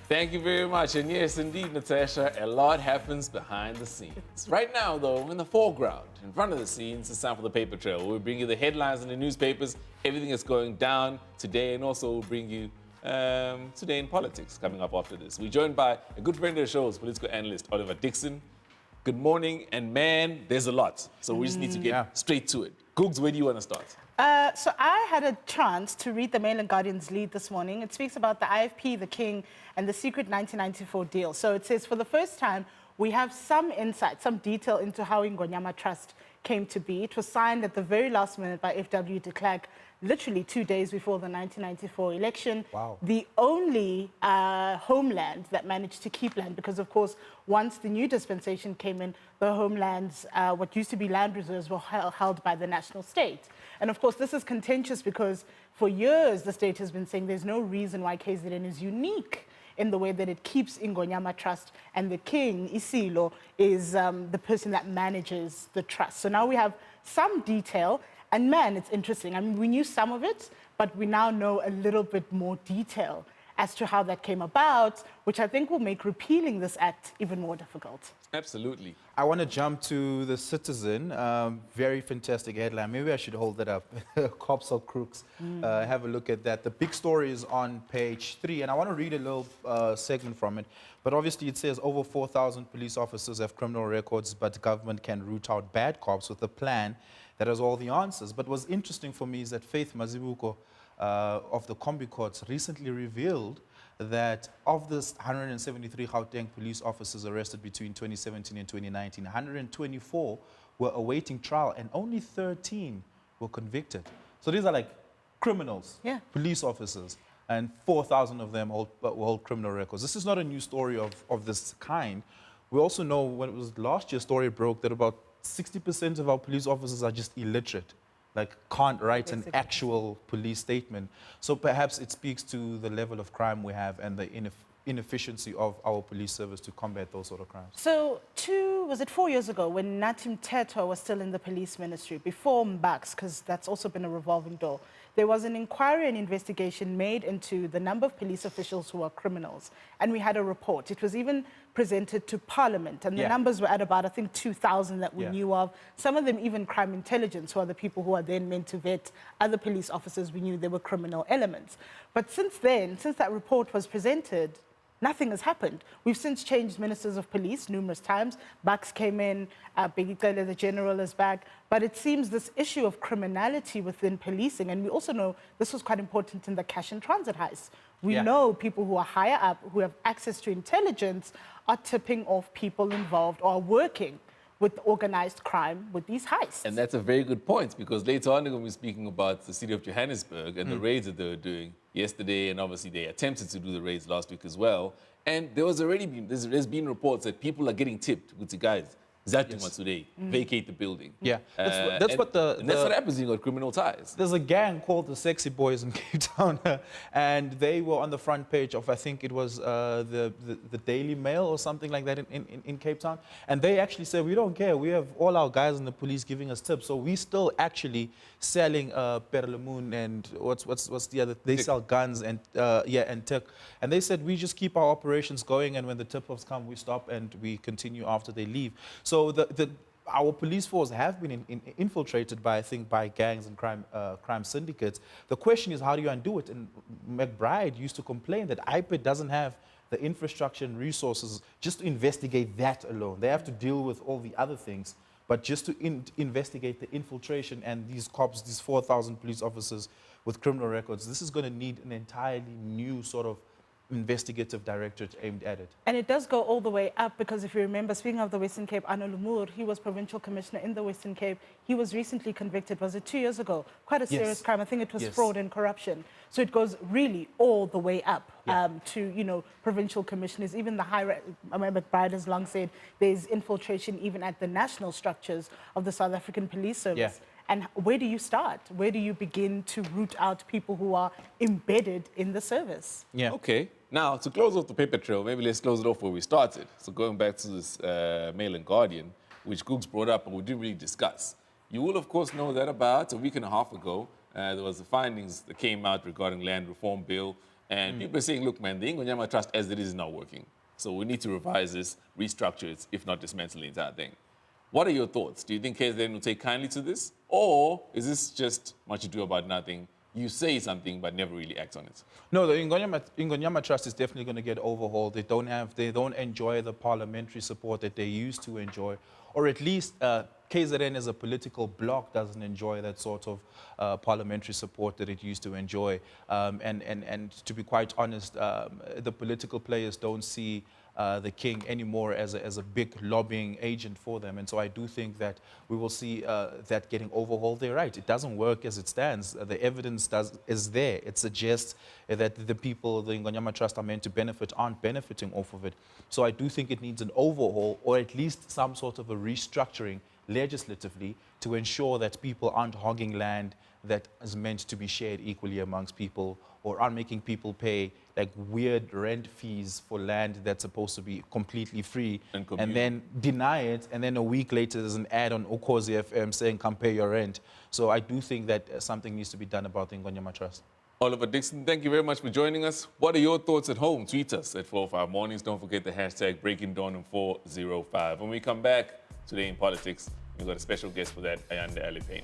Thank you very much. And yes, indeed, Natasha, a lot happens behind the scenes. Right now, though, in the foreground, in front of the scenes, it's time for the paper trail. We'll bring you the headlines in the newspapers, everything that's going down today, and also we'll bring you Today in Politics coming up after this. We're joined by a good friend of the show's political analyst, Oliver Dixon. Good morning, and man, there's a lot. So we just need to get straight to it. Googs, where do you want to start? So I had a chance to read the Mail and Guardian's lead this morning. It speaks about the IFP, the King, and the secret 1994 deal. So it says, for the first time, we have some insight, some detail into how Ingonyama Trust came to be. It was signed at the very last minute by FW de Klerk, literally 2 days before the 1994 election. Wow. The only homeland that managed to keep land, because of course, once the new dispensation came in, the homelands, what used to be land reserves, were held by the national state. And of course, this is contentious because for years, the state has been saying there's no reason why KZN is unique in the way that it keeps Ingonyama Trust, and the King, Isilo, is the person that manages the trust. So now we have some detail, and man, it's interesting. I mean, we knew some of it, but we now know a little bit more detail as to how that came about, which I think will make repealing this act even more difficult. Absolutely. I want to jump to the Citizen. Very fantastic headline. Maybe I should hold that up. Cops or crooks. Have a look at that. The big story is on page 3, and I want to read a little segment from it. But obviously it says over 4,000 police officers have criminal records, but government can root out bad cops with a plan that has all the answers. But what's interesting for me is that Faith Mazibuko of the Combi Courts recently revealed that of the 173 Gauteng police officers arrested between 2017 and 2019, 124 were awaiting trial and only 13 were convicted. So these are like criminals, police officers, and 4,000 of them hold criminal records. This is not a new story of this kind. We also know when it was last year's story broke that about 60% of our police officers are just illiterate, like can't write an actual police statement. So perhaps it speaks to the level of crime we have and the inefficiency of our police service to combat those sort of crimes. So 4 years ago, when Natim Teto was still in the police ministry, before Mbax, because that's also been a revolving door, there was an inquiry and investigation made into the number of police officials who are criminals. And we had a report. It was even presented to Parliament. And the numbers were at about, I think, 2,000 that we knew of. Some of them even crime intelligence, who are the people who are then meant to vet other police officers. We knew there were criminal elements. But since then, since that report was presented, nothing has happened. We've since changed ministers of police numerous times. Bucks came in, Bigicele, the general, is back. But it seems this issue of criminality within policing, and we also know this was quite important in the cash and transit heist. We know people who are higher up, who have access to intelligence, are tipping off people involved or are working with organized crime with these heists. And that's a very good point, because later on we're going to be speaking about the city of Johannesburg and the raids that they were doing yesterday, and obviously they attempted to do the raids last week as well. And there's been reports that people are getting tipped with the guys. Today, vacate the building. Yeah, that's what happens when you got criminal ties. There's a gang called the Sexy Boys in Cape Town, and they were on the front page of, I think it was the Daily Mail or something like that in Cape Town. And they actually said, we don't care. We have all our guys in the police giving us tips. So we still actually selling Perlemoon and what's the other? They sell guns and and tech. And they said, we just keep our operations going, and when the tip-offs come, we stop and we continue after they leave. So our police force have been infiltrated by, I think, by gangs and crime syndicates. The question is, how do you undo it? And McBride used to complain that IPID doesn't have the infrastructure and resources just to investigate that alone. They have to deal with all the other things, but just to investigate the infiltration and these cops, these 4,000 police officers with criminal records, this is going to need an entirely new sort of investigative directorate aimed at it. And it does go all the way up, because if you remember, speaking of the Western Cape, Arno Lumur, he was provincial commissioner in the Western Cape. He was recently convicted, was it 2 years ago? Quite a serious crime. I think it was fraud and corruption. So it goes really all the way up to, provincial commissioners, even the higher. I mean, McBride has long said there's infiltration even at the national structures of the South African Police Service. And where do you start? Where do you begin to root out people who are embedded in the service? Okay. Now, to close off the paper trail, maybe let's close it off where we started. So going back to this Mail and Guardian, which Googs brought up, but we didn't really discuss. You will, of course, know that about a week and a half ago, there was the findings that came out regarding land reform bill. And people are saying, look, man, the Ingonyama Trust as it is not working. So we need to revise this, restructure it, if not dismantle the entire thing. What are your thoughts? Do you think KZN will take kindly to this? Or is this just much ado about nothing? You say something but never really act on it. No, the Ingonyama Trust is definitely going to get overhauled. They don't enjoy the parliamentary support that they used to enjoy, or at least KZN as a political bloc doesn't enjoy that sort of parliamentary support that it used to enjoy. And to be quite honest, the political players don't see the king anymore as a big lobbying agent for them. And so I do think that we will see that getting overhauled. They're right. It doesn't work as it stands. The evidence is there. It suggests that the people, the Ingonyama Trust, are meant to benefit, aren't benefiting off of it. So I do think it needs an overhaul, or at least some sort of a restructuring legislatively to ensure that people aren't hogging land that is meant to be shared equally amongst people, or aren't making people pay like weird rent fees for land that's supposed to be completely free, and then deny it, and then a week later there's an ad on Ukhozi FM saying come pay your rent. So I do think that something needs to be done about the Ingonyama Trust. Oliver Dixon, thank you very much for joining us. What are your thoughts at home? Tweet us at 405 Mornings. Don't forget the hashtag Breaking Dawn in 405. When we come back today in politics, we've got a special guest for that, Ayanda Ali Payne.